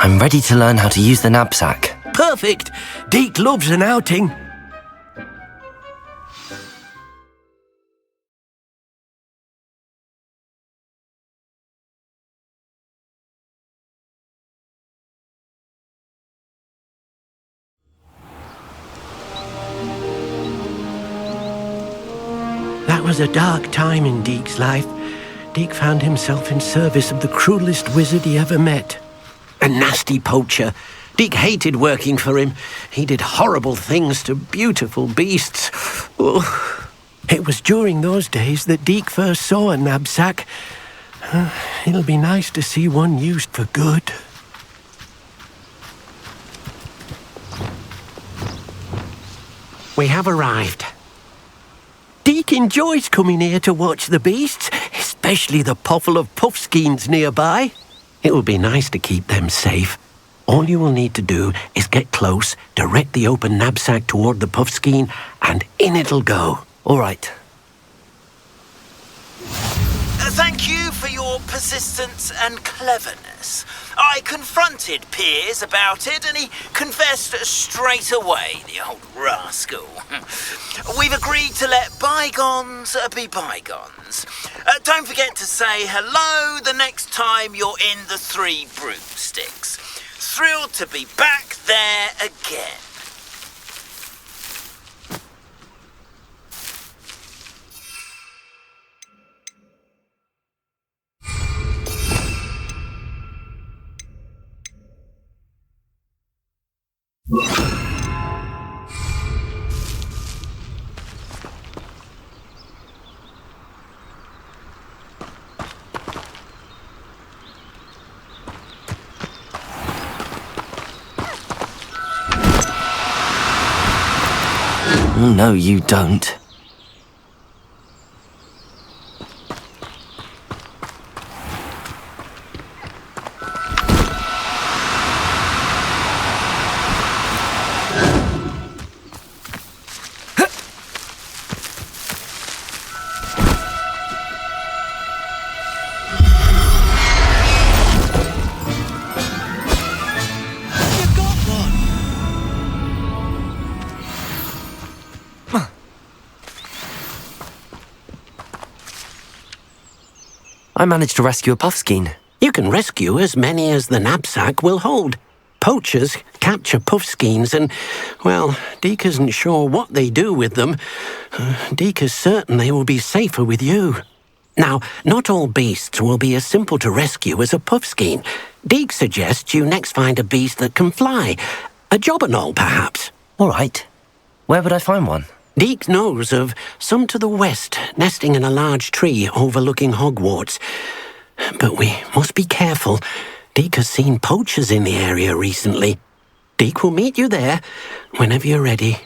I'm ready to learn how to use the knapsack. Perfect! DEEK loves an outing. That was a dark time in DEEK's life. DEEK found himself in service of the cruelest wizard he ever met. A nasty poacher. DEEK hated working for him. He did horrible things to beautiful beasts. Oh. It was during those days that DEEK first saw a knapsack. It'll be nice to see one used for good. We have arrived. DEEK enjoys coming here to watch the beasts, especially the potful of puffskeins nearby. It will be nice to keep them safe. All you will need to do is get close, direct the open knapsack toward the puffskein, and in it'll go. All right. Thank you for your persistence and cleverness. I confronted Piers about it and he confessed straight away, the old rascal. We've agreed to let bygones be bygones. Don't forget to say hello the next time you're in the Three Broomsticks. Thrilled to be back there again. No, you don't. I managed to rescue a puffskein. You can rescue as many as the knapsack will hold. Poachers capture puffskeins and, well, DEEK isn't sure what they do with them. DEEK is certain they will be safer with you. Now, not all beasts will be as simple to rescue as a puffskein. DEEK suggests you next find a beast that can fly. A jobberknoll, perhaps. All right. Where would I find one? DEEK knows of some to the west, nesting in a large tree overlooking Hogwarts. But we must be careful. DEEK has seen poachers in the area recently. DEEK will meet you there whenever you're ready.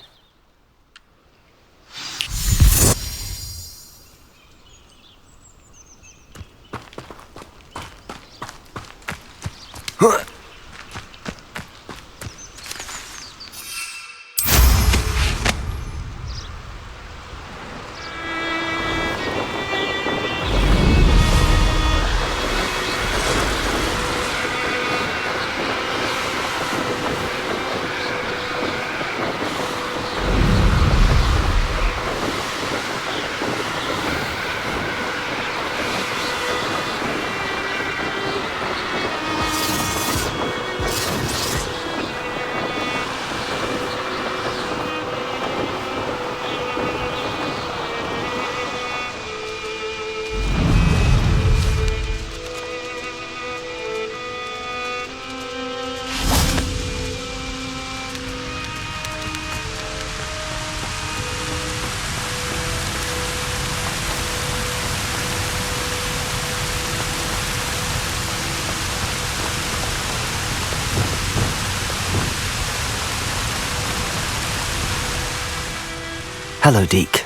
Hello, DEEK.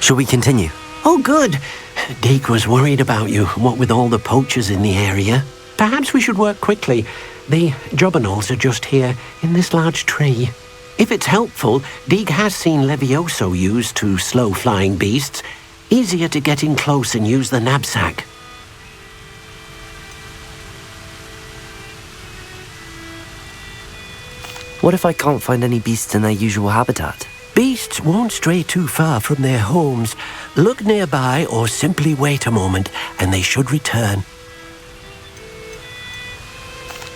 Shall we continue? Oh, good. DEEK was worried about you, what with all the poachers in the area. Perhaps we should work quickly. The jobbernolls are just here, in this large tree. If it's helpful, DEEK has seen Levioso used to slow flying beasts. Easier to get in close and use the knapsack. What if I can't find any beasts in their usual habitat? Beasts won't stray too far from their homes. Look nearby or simply wait a moment and they should return.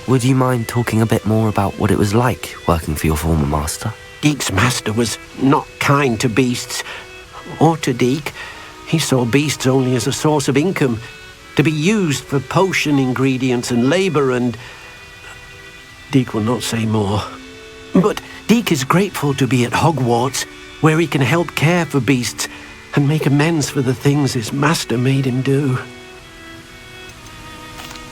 Would you mind talking a bit more about what it was like working for your former master? Deek's master was not kind to beasts, or to Deek. He saw beasts only as a source of income, to be used for potion ingredients and labour, and Deek will not say more. But Deek is grateful to be at Hogwarts, where he can help care for beasts and make amends for the things his master made him do.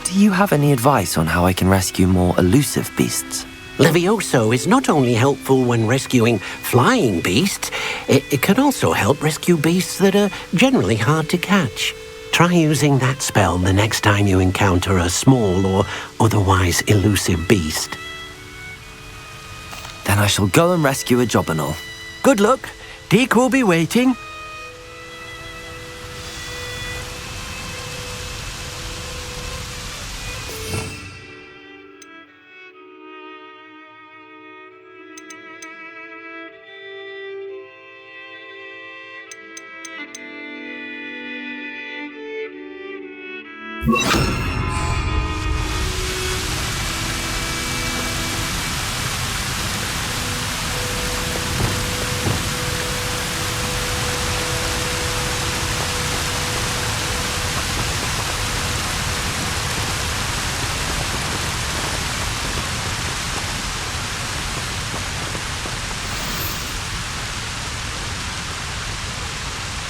Do you have any advice on how I can rescue more elusive beasts? Levioso is not only helpful when rescuing flying beasts, it can also help rescue beasts that are generally hard to catch. Try using that spell the next time you encounter a small or otherwise elusive beast. Then I shall go and rescue a Jobberknoll. Good luck. Deek will be waiting.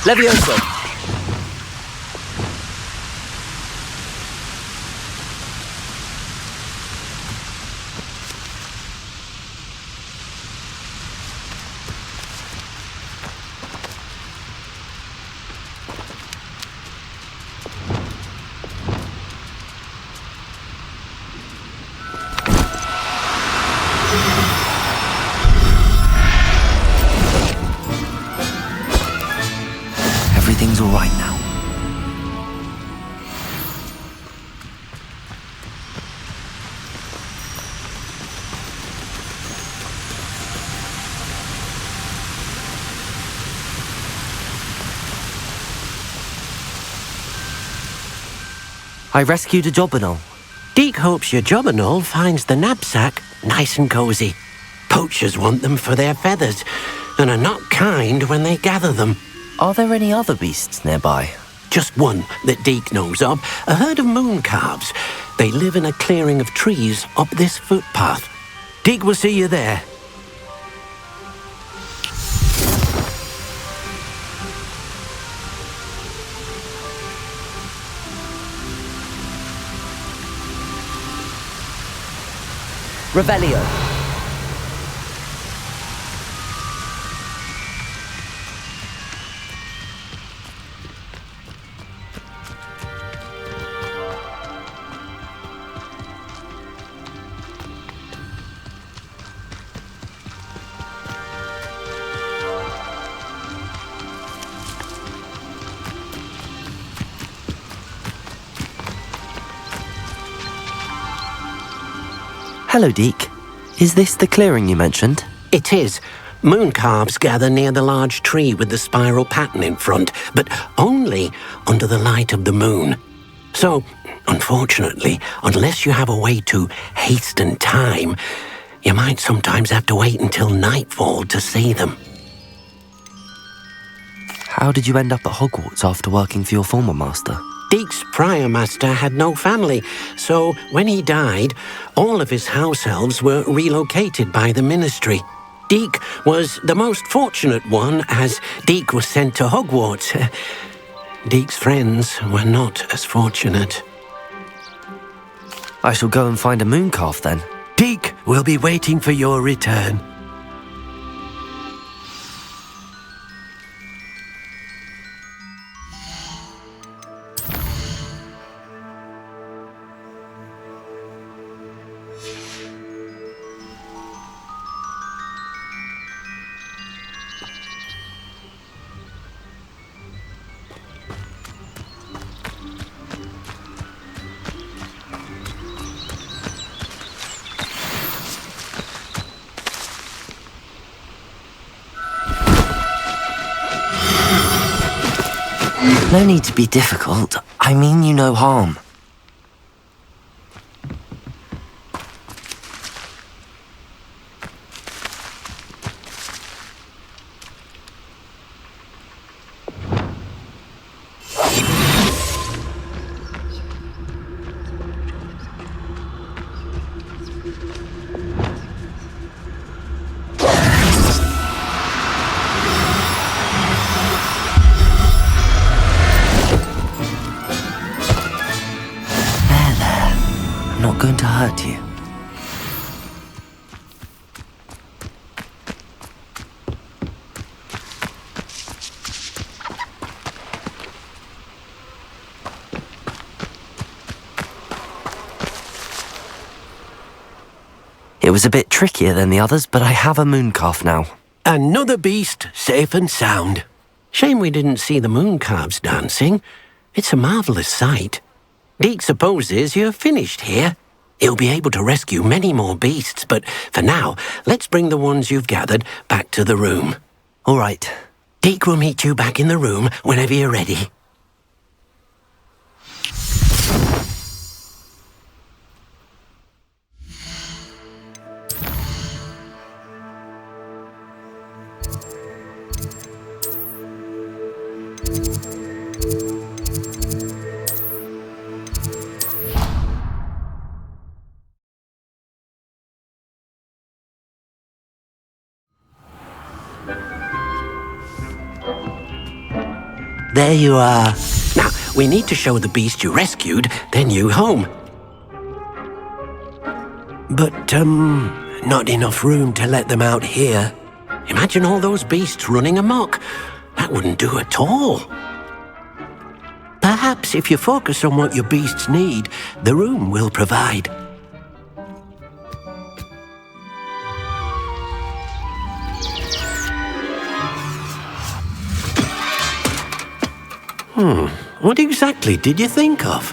Levioso! Everything's all right now. I rescued a Jobberknoll. Deek hopes your Jobberknoll finds the knapsack nice and cozy. Poachers want them for their feathers and are not kind when they gather them. Are there any other beasts nearby? Just one that Deek knows of, a herd of moon calves. They live in a clearing of trees up this footpath. Deek will see you there. Revelio. Hello, Deek. Is this the clearing you mentioned? It is. Moon calves gather near the large tree with the spiral pattern in front, but only under the light of the moon. So, unfortunately, unless you have a way to hasten time, you might sometimes have to wait until nightfall to see them. How did you end up at Hogwarts after working for your former master? Deek's prior master had no family, so when he died, all of his house elves were relocated by the ministry. Deek was the most fortunate one, as Deek was sent to Hogwarts. Deek's friends were not as fortunate. I shall go and find a moon calf then. Deek will be waiting for your return. No need to be difficult. I mean you no harm. I'm not going to hurt you. It was a bit trickier than the others, but I have a mooncalf now. Another beast, safe and sound. Shame we didn't see the mooncalves dancing. It's a marvellous sight. Deek supposes you're finished here. He'll be able to rescue many more beasts, but for now, let's bring the ones you've gathered back to the room. All right. Deek will meet you back in the room whenever you're ready. There you are. Now, we need to show the beast you rescued their new home. But, not enough room to let them out here. Imagine all those beasts running amok. That wouldn't do at all. Perhaps if you focus on what your beasts need, the room will provide. What exactly did you think of?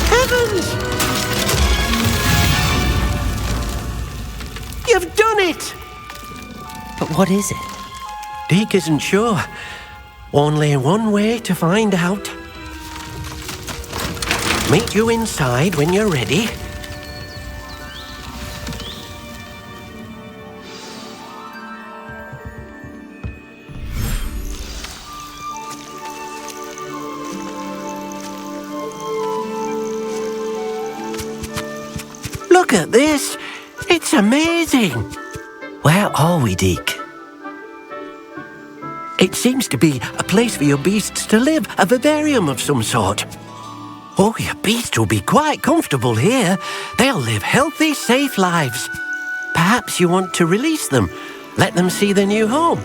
Heavens! You've done it! But what is it? Deek isn't sure. Only one way to find out. Meet you inside when you're ready. Look at this! It's amazing! Where are we, Deek? It seems to be a place for your beasts to live, a vivarium of some sort. Oh, your beasts will be quite comfortable here. They'll live healthy, safe lives. Perhaps you want to release them, let them see their new home.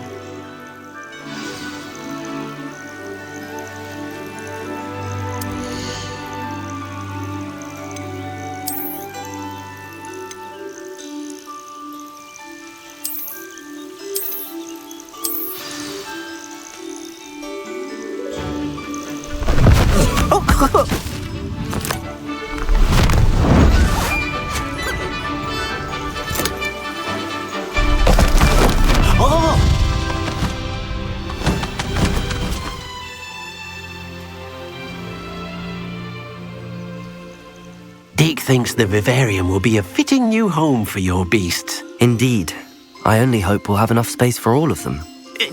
Deek thinks the vivarium will be a fitting new home for your beasts. Indeed. I only hope we'll have enough space for all of them.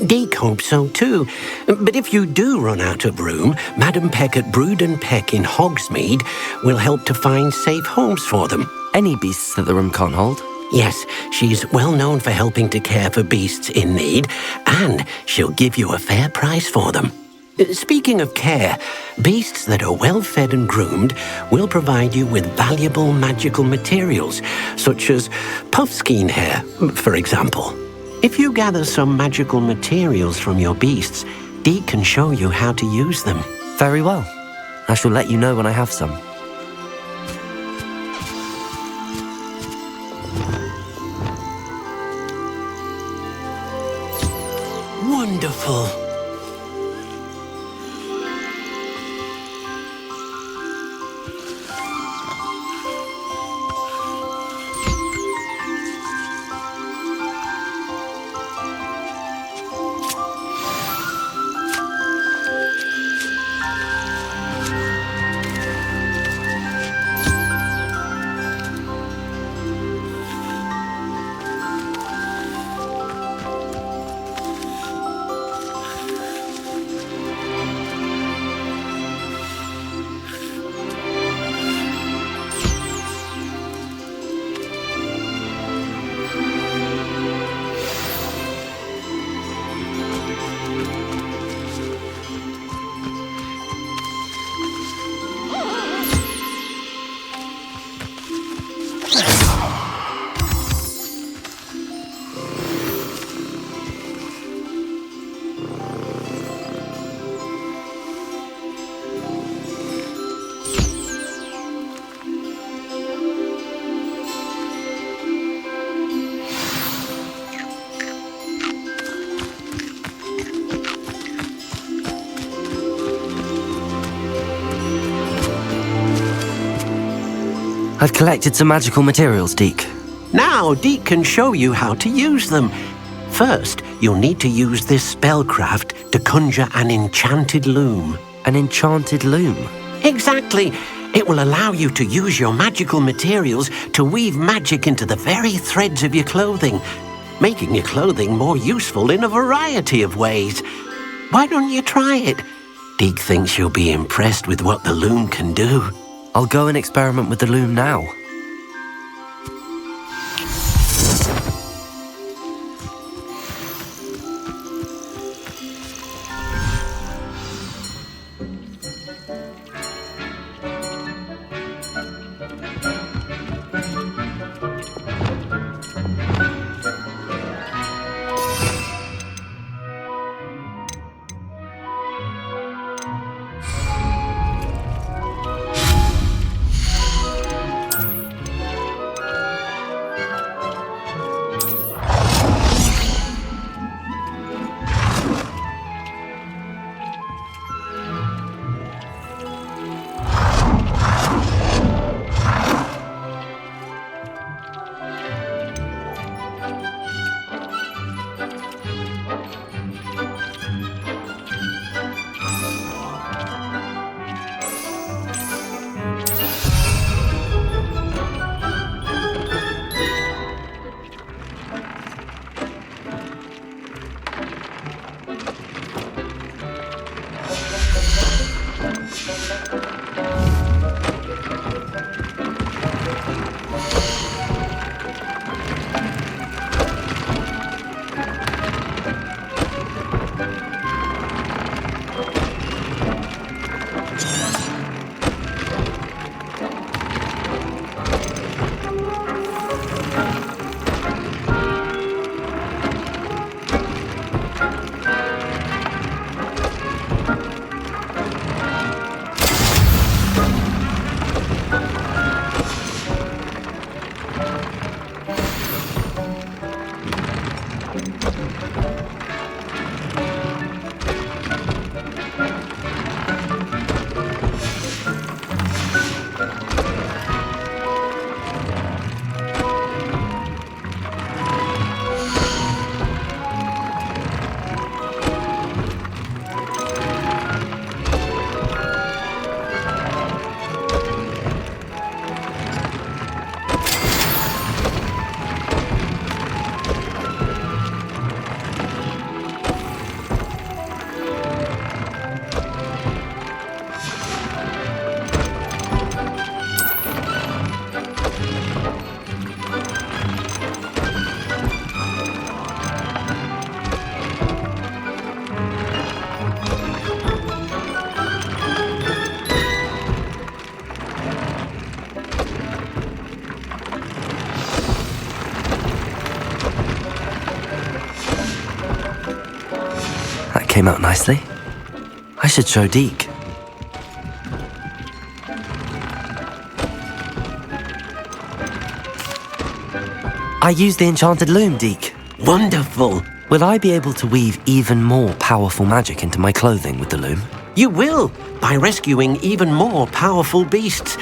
Deek hopes so too. But if you do run out of room, Madam Peck at Brood and Peck in Hogsmeade will help to find safe homes for them. Any beasts that the room can't hold? Yes, she's well known for helping to care for beasts in need, and she'll give you a fair price for them. Speaking of care, beasts that are well fed and groomed will provide you with valuable magical materials, such as puffskein hair, for example. If you gather some magical materials from your beasts, Deek can show you how to use them. Very well. I shall let you know when I have some. Wonderful. I've collected some magical materials, DEEK. Now, DEEK can show you how to use them. First, you'll need to use this spellcraft to conjure an enchanted loom. An enchanted loom? Exactly. It will allow you to use your magical materials to weave magic into the very threads of your clothing, making your clothing more useful in a variety of ways. Why don't you try it? DEEK thinks you'll be impressed with what the loom can do. I'll go and experiment with the loom now. Came out nicely. I should show DEEK. I used the enchanted loom, DEEK. Wonderful. Will I be able to weave even more powerful magic into my clothing with the loom? You will, by rescuing even more powerful beasts.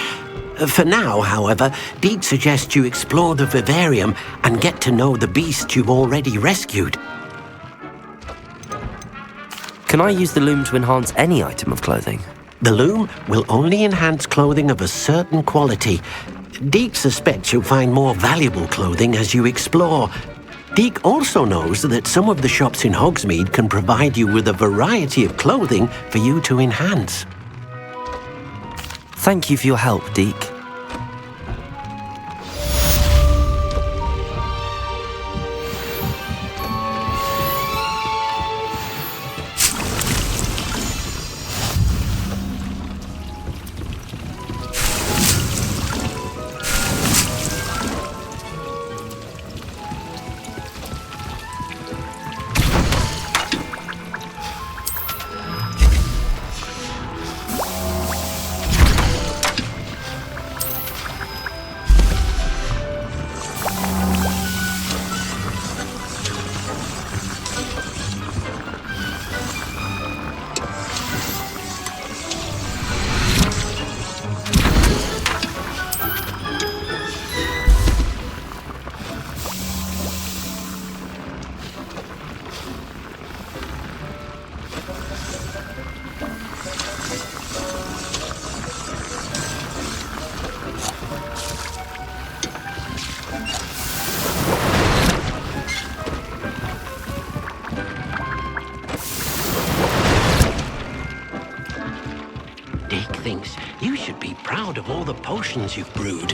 For now, however, DEEK suggests you explore the vivarium and get to know the beasts you've already rescued. Can I use the loom to enhance any item of clothing? The loom will only enhance clothing of a certain quality. DEEK suspects you'll find more valuable clothing as you explore. DEEK also knows that some of the shops in Hogsmeade can provide you with a variety of clothing for you to enhance. Thank you for your help, DEEK. Deek thinks you should be proud of all the potions you've brewed.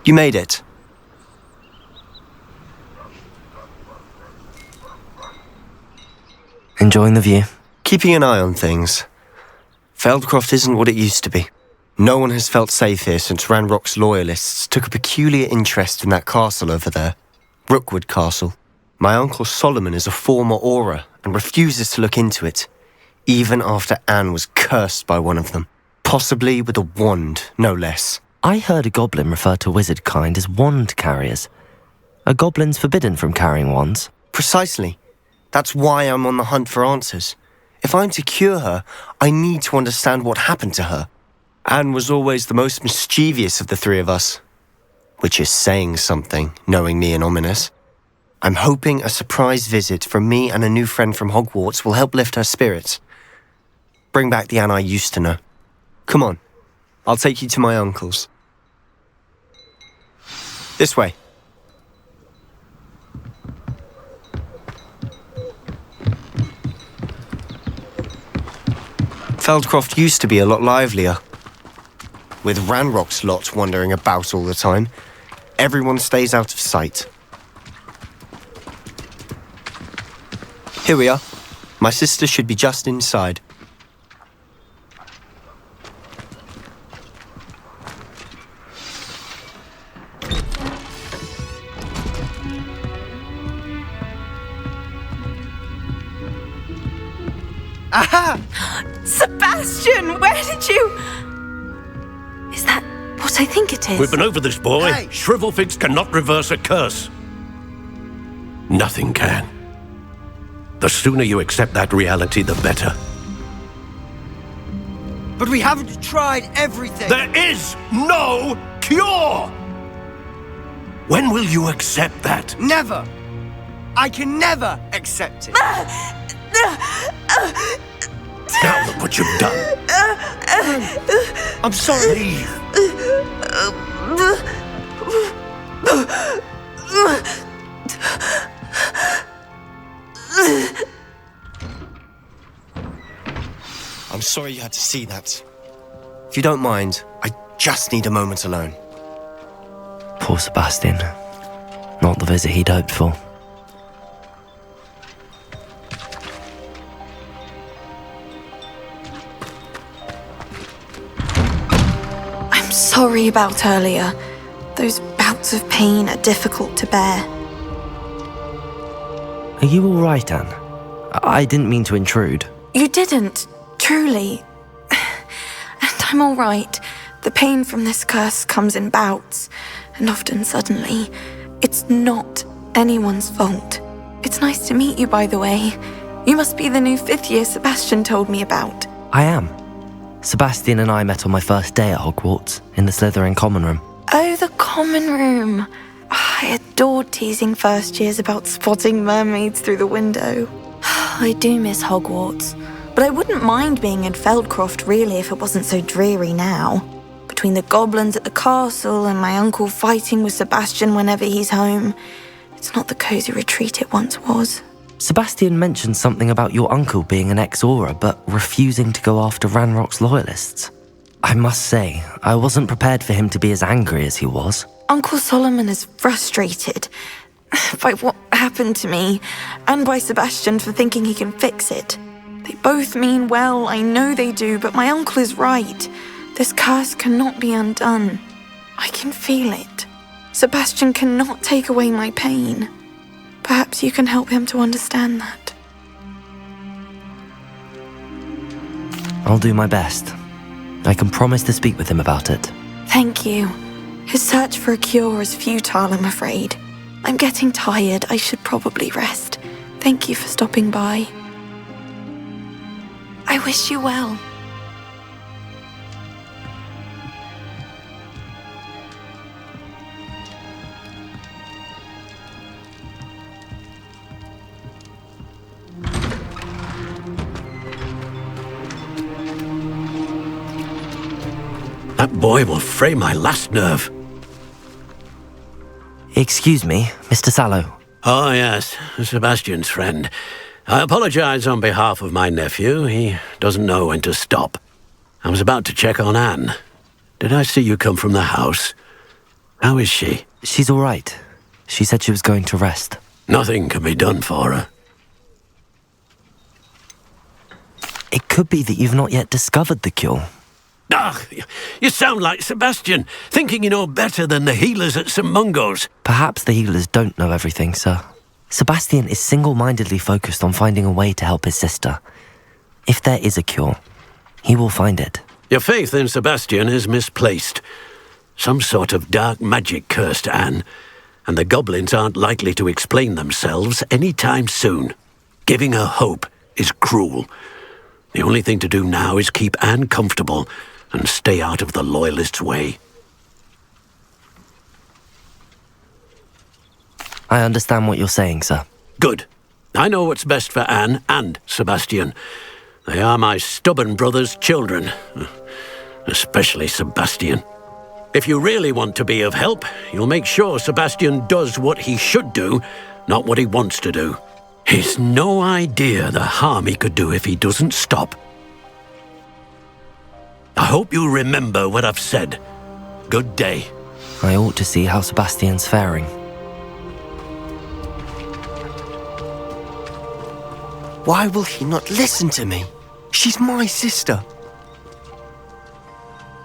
You made it. Enjoying the view? Keeping an eye on things. Feldcroft isn't what it used to be. No one has felt safe here since Ranrock's loyalists took a peculiar interest in that castle over there. Rookwood Castle. My uncle Solomon is a former Auror and refuses to look into it, even after Anne was cursed by one of them. Possibly with a wand, no less. I heard a goblin refer to wizard kind as wand carriers. Are goblins forbidden from carrying wands? Precisely. That's why I'm on the hunt for answers. If I'm to cure her, I need to understand what happened to her. Anne was always the most mischievous of the three of us. Which is saying something, knowing me and ominous. I'm hoping a surprise visit from me and a new friend from Hogwarts will help lift her spirits. Bring back the Anne I used to know. Come on, I'll take you to my uncle's. This way. Feldcroft used to be a lot livelier. With Ranrock's lot wandering about all the time, everyone stays out of sight. Here we are. My sister should be just inside. Aha! Sebastian, where did you... Is that what I think it is? We've been over this, boy. Hey. Shrivelfix cannot reverse a curse. Nothing can. The sooner you accept that reality, the better. But we haven't tried everything. There is no cure! When will you accept that? Never. I can never accept it. Now look what you've done. I'm sorry. Leave. I'm sorry you had to see that. If you don't mind, I just need a moment alone. Poor Sebastian. Not the visit he'd hoped for. I'm sorry about earlier. Those bouts of pain are difficult to bear. Are you all right, Anne? I didn't mean to intrude. You didn't, truly. And I'm all right. The pain from this curse comes in bouts, and often suddenly. It's not anyone's fault. It's nice to meet you, by the way. You must be the new 5th year Sebastian told me about. I am. Sebastian and I met on my first day at Hogwarts, in the Slytherin common room. Oh, the common room. I adored teasing first years about spotting mermaids through the window. I do miss Hogwarts, but I wouldn't mind being in Feldcroft really if it wasn't so dreary now. Between the goblins at the castle and my uncle fighting with Sebastian whenever he's home, it's not the cosy retreat it once was. Sebastian mentioned something about your uncle being an ex-Auror, but refusing to go after Ranrock's loyalists. I must say, I wasn't prepared for him to be as angry as he was. Uncle Solomon is frustrated by what happened to me, and by Sebastian for thinking he can fix it. They both mean well, I know they do, but my uncle is right. This curse cannot be undone. I can feel it. Sebastian cannot take away my pain. Perhaps you can help him to understand that. I'll do my best. I can promise to speak with him about it. Thank you. His search for a cure is futile, I'm afraid. I'm getting tired. I should probably rest. Thank you for stopping by. I wish you well. That boy will fray my last nerve. Excuse me, Mr. Sallow. Oh, yes, Sebastian's friend. I apologize on behalf of my nephew. He doesn't know when to stop. I was about to check on Anne. Did I see you come from the house? How is she? She's all right. She said she was going to rest. Nothing can be done for her. It could be that you've not yet discovered the cure. Ah, you sound like Sebastian, thinking you know better than the healers at St. Mungo's. Perhaps the healers don't know everything, sir. Sebastian is single-mindedly focused on finding a way to help his sister. If there is a cure, he will find it. Your faith in Sebastian is misplaced. Some sort of dark magic cursed Anne, and the goblins aren't likely to explain themselves any time soon. Giving her hope is cruel. The only thing to do now is keep Anne comfortable and stay out of the Loyalists' way. I understand what you're saying, sir. Good. I know what's best for Anne and Sebastian. They are my stubborn brother's children. Especially Sebastian. If you really want to be of help, you'll make sure Sebastian does what he should do, not what he wants to do. He's no idea the harm he could do if he doesn't stop. I hope you remember what I've said. Good day. I ought to see how Sebastian's faring. Why will he not listen to me? She's my sister.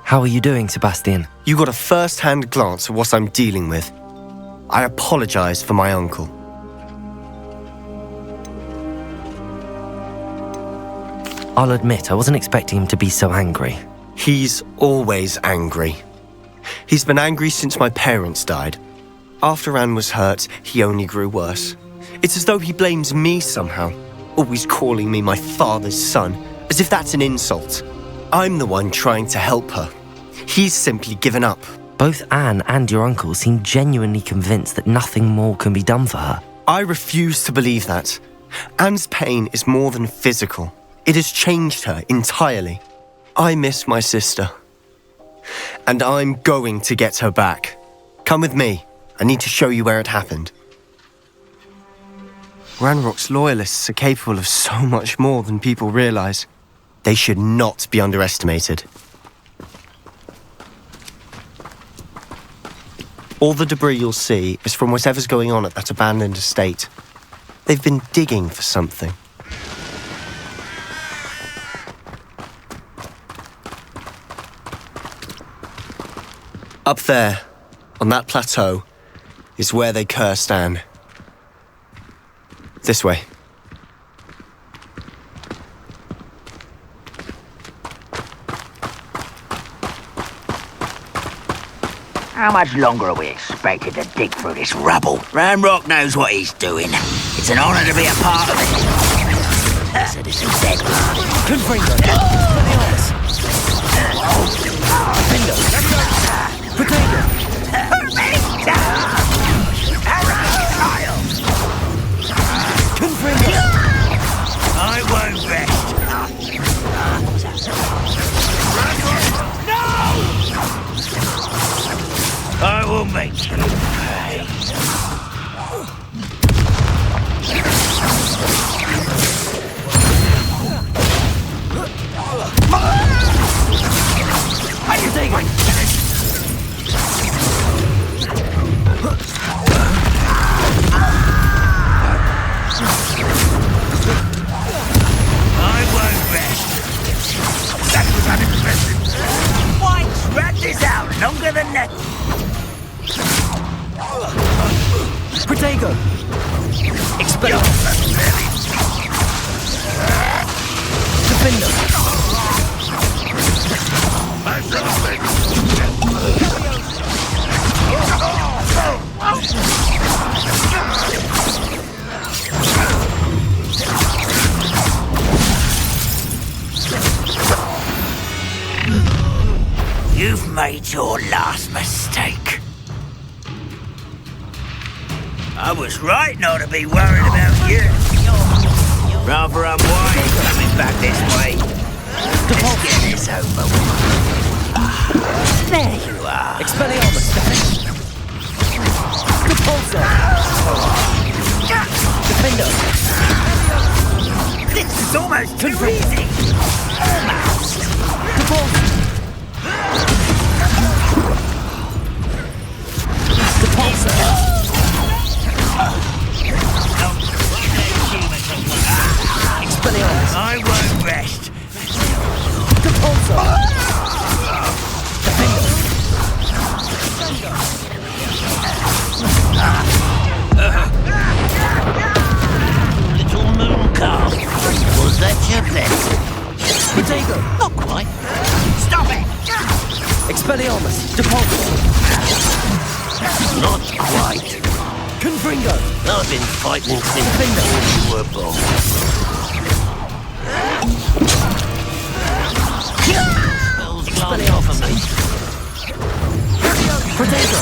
How are you doing, Sebastian? You got a first-hand glance at what I'm dealing with. I apologize for my uncle. I'll admit, I wasn't expecting him to be so angry. He's always angry. He's been angry since my parents died. After Anne was hurt, he only grew worse. It's as though he blames me somehow, always calling me my father's son, as if that's an insult. I'm the one trying to help her. He's simply given up. Both Anne and your uncle seem genuinely convinced that nothing more can be done for her. I refuse to believe that. Anne's pain is more than physical. It has changed her entirely. I miss my sister. And I'm going to get her back. Come with me. I need to show you where it happened. Ranrock's loyalists are capable of so much more than people realize. They should not be underestimated. All the debris you'll see is from whatever's going on at that abandoned estate. They've been digging for something. Up there, on that plateau, is where they cursed Anne. This way. How much longer are we expected to dig through this rubble? Ranrock knows what he's doing. It's an honor to be a part of it. So this is dead. I won't rest. I will make you pay. How you taking? I won't rest. That was unexpected. Why drag this out longer than that? Protego! Expel! Defender! You've made your last mistake. I was right not to be worried about you. Rather unwise coming back this way. Let's get this over with. There you are. Expelliarmus! Repulsor! Defender! This is almost too easy. Almost. Repulsor! Expelliarmus! I won't rest. Little moon calf. Was that your blessing? Potato! Not quite. Stop it! Expelliarmus! Depulso! Not quite. Confringo! I've been fighting since you were born. Spells glance off of me. Potato!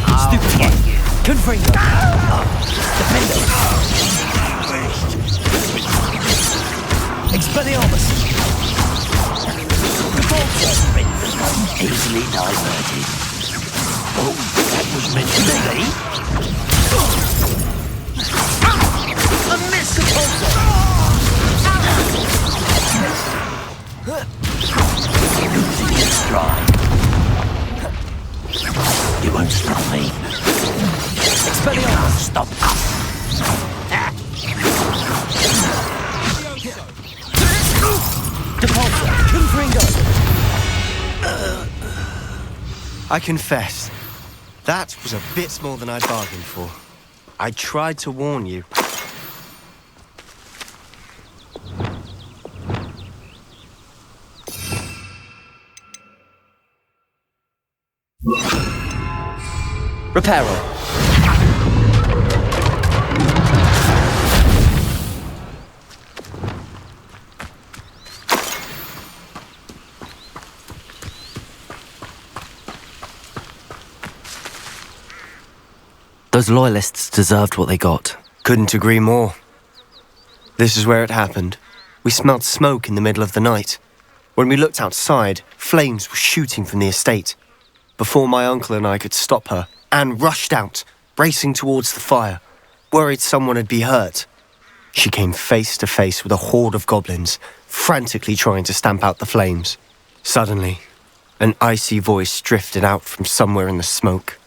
I'll get you. Confringo! Defendo! Expelliarmus! Depulso! Easily diverted. Oh, that was meant to be. A miss! Losing your stride. You won't stop me. Expelliarmus! Stop. Depulso! Confringo! I confess, that was a bit more than I bargained for. I tried to warn you. Reparo! Those loyalists deserved what they got. Couldn't agree more. This is where it happened. We smelled smoke in the middle of the night. When we looked outside, flames were shooting from the estate. Before my uncle and I could stop her, Anne rushed out, racing towards the fire, worried someone had been hurt. She came face to face with a horde of goblins, frantically trying to stamp out the flames. Suddenly, an icy voice drifted out from somewhere in the smoke.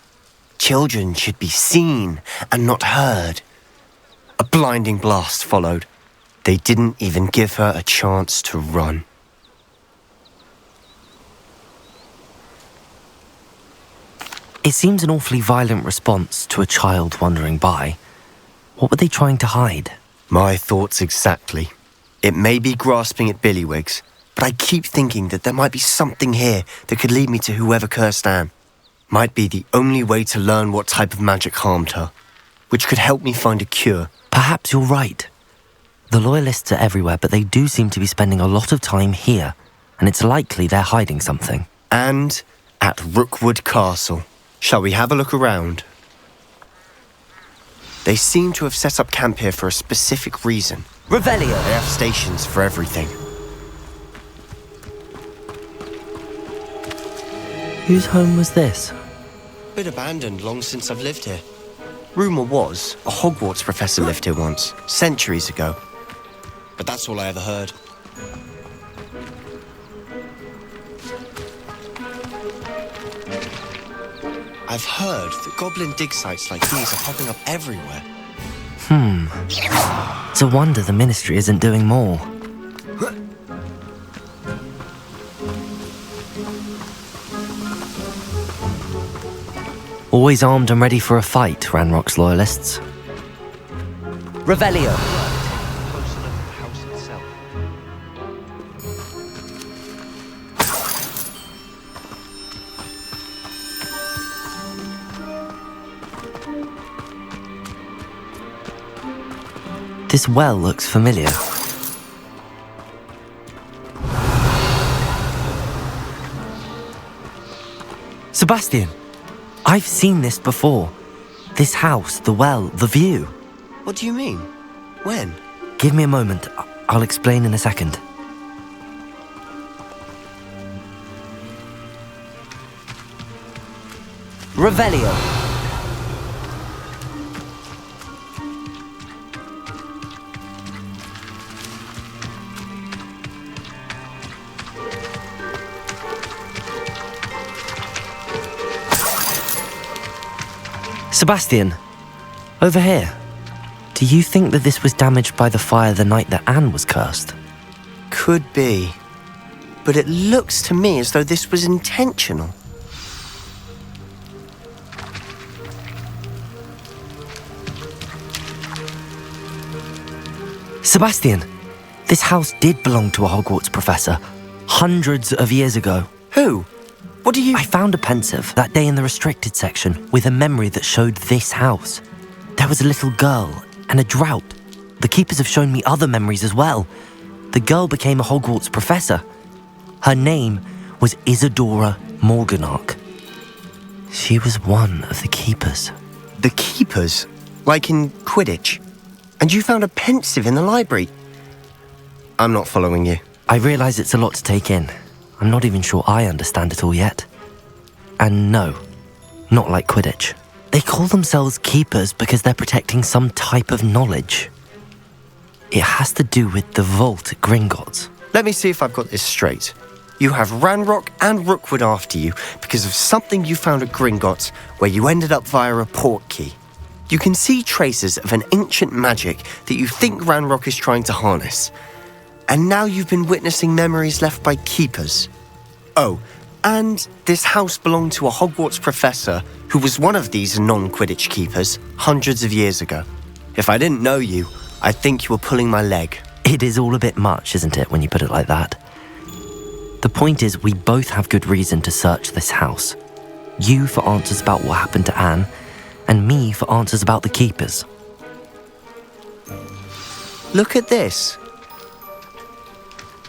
Children should be seen and not heard. A blinding blast followed. They didn't even give her a chance to run. It seems an awfully violent response to a child wandering by. What were they trying to hide? My thoughts exactly. It may be grasping at Billywigs, but I keep thinking that there might be something here that could lead me to whoever cursed Anne. Might be the only way to learn what type of magic harmed her, which could help me find a cure. Perhaps you're right. The loyalists are everywhere, but they do seem to be spending a lot of time here, and it's likely they're hiding something. And at Rookwood Castle. Shall we have a look around? They seem to have set up camp here for a specific reason. Revelio! They have stations for everything. Whose home was this? Been abandoned long since I've lived here. Rumour was a Hogwarts professor lived here once, centuries ago. But that's all I ever heard. I've heard that goblin dig sites like these are popping up everywhere. It's a wonder the Ministry isn't doing more. Always armed and ready for a fight, Ranrock's loyalists. Revelio! This well looks familiar. Sebastian! I've seen this before. This house, the well, the view. What do you mean? When? Give me a moment. I'll explain in a second. Revelio! Sebastian, over here. Do you think that this was damaged by the fire the night that Anne was cursed? Could be. But it looks to me as though this was intentional. Sebastian, this house did belong to a Hogwarts professor, hundreds of years ago. Who? What do you... I found a pensive that day in the restricted section with a memory that showed this house. There was a little girl and a drought. The keepers have shown me other memories as well. The girl became a Hogwarts professor. Her name was Isadora Morganach. She was one of the keepers. The keepers? Like in Quidditch? And you found a pensive in the library? I'm not following you. I realise it's a lot to take in. I'm not even sure I understand it all yet. And no, not like Quidditch. They call themselves keepers because they're protecting some type of knowledge. It has to do with the vault at Gringotts. Let me see if I've got this straight. You have Ranrock and Rookwood after you because of something you found at Gringotts where you ended up via a portkey. You can see traces of an ancient magic that you think Ranrock is trying to harness. And now you've been witnessing memories left by keepers. Oh, and this house belonged to a Hogwarts professor who was one of these non-Quidditch keepers hundreds of years ago. If I didn't know you, I'd think you were pulling my leg. It is all a bit much, isn't it, when you put it like that? The point is, we both have good reason to search this house. You for answers about what happened to Anne, and me for answers about the keepers. Look at this.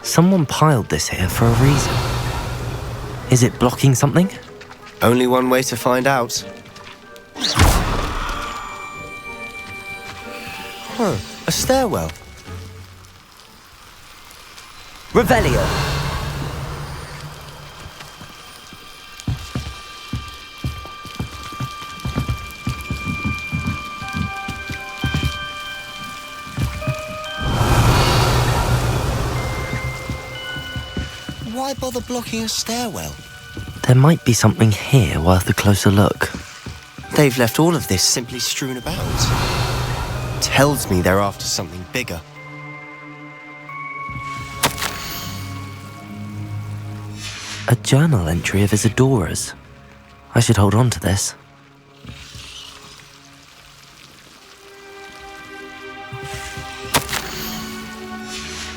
Someone piled this here for a reason. Is it blocking something? Only one way to find out. A stairwell. Revelio! Why bother blocking a stairwell? There might be something here worth a closer look. They've left all of this simply strewn about. Tells me they're after something bigger. A journal entry of Isadora's. I should hold on to this.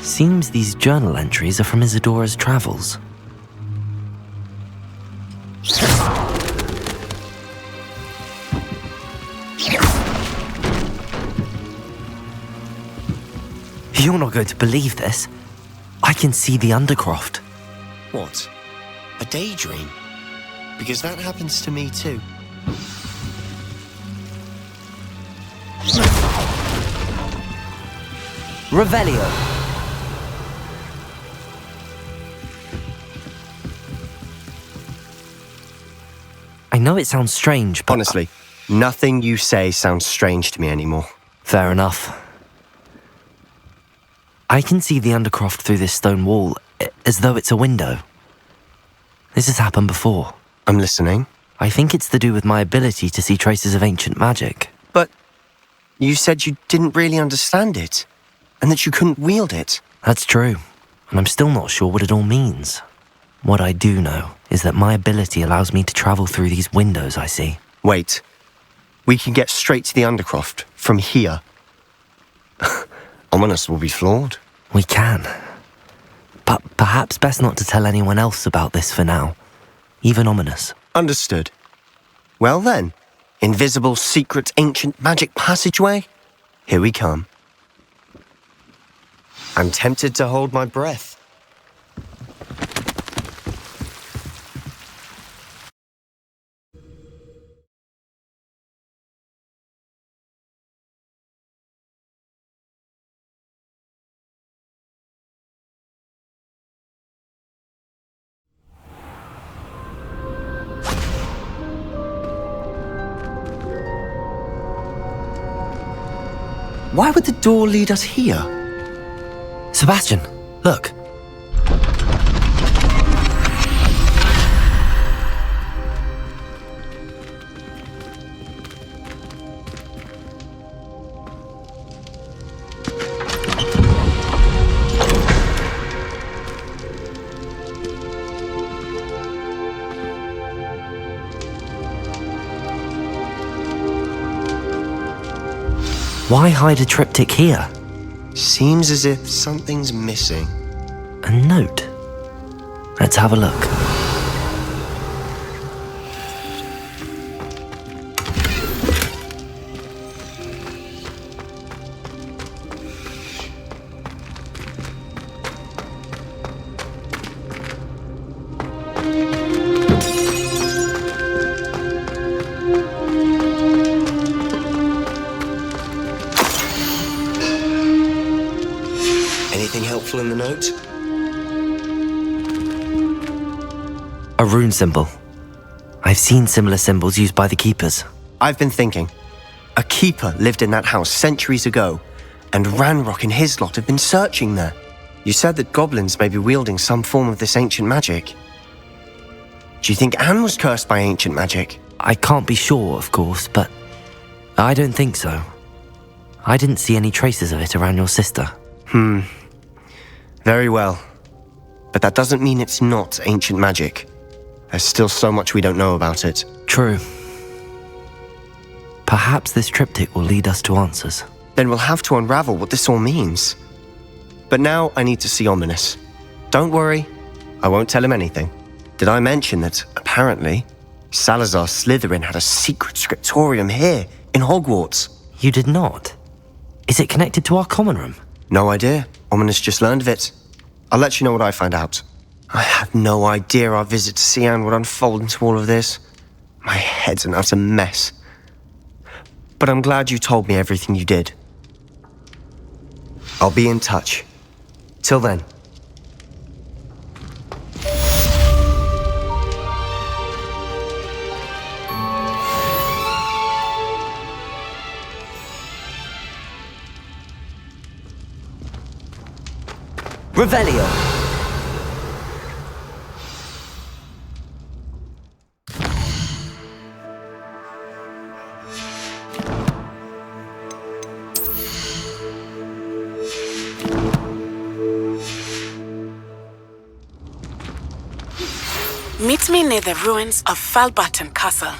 Seems these journal entries are from Isadora's travels. You're not going to believe this. I can see the Undercroft. What? A daydream? Because that happens to me too. Revelio. I know it sounds strange, but... Honestly, nothing you say sounds strange to me anymore. Fair enough. I can see the Undercroft through this stone wall, as though it's a window. This has happened before. I'm listening. I think it's to do with my ability to see traces of ancient magic. But you said you didn't really understand it, and that you couldn't wield it. That's true, and I'm still not sure what it all means. What I do know is that my ability allows me to travel through these windows I see. Wait. We can get straight to the Undercroft from here. Ominous will be flawed. We can. But perhaps best not to tell anyone else about this for now. Even Ominous. Understood. Well then, invisible, secret, ancient magic passageway? Here we come. I'm tempted to hold my breath. Why would the door lead us here? Sebastian, look. Why hide a triptych here? Seems as if something's missing. A note? Let's have a look. Anything helpful in the note? A rune symbol. I've seen similar symbols used by the keepers. I've been thinking. A keeper lived in that house centuries ago, and Ranrock and his lot have been searching there. You said that goblins may be wielding some form of this ancient magic. Do you think Anne was cursed by ancient magic? I can't be sure, of course, but I don't think so. I didn't see any traces of it around your sister. Very well. But that doesn't mean it's not ancient magic. There's still so much we don't know about it. True. Perhaps this triptych will lead us to answers. Then we'll have to unravel what this all means. But now I need to see Ominous. Don't worry, I won't tell him anything. Did I mention that, apparently, Salazar Slytherin had a secret scriptorium here, in Hogwarts? You did not? Is it connected to our common room? No idea. Ominous just learned of it. I'll let you know what I find out. I had no idea our visit to Cian would unfold into all of this. My head's an utter mess. But I'm glad you told me everything you did. I'll be in touch. Till then. Revelio! Meet me near the ruins of Falbarton Castle.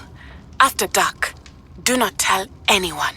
After dark. Do not tell anyone.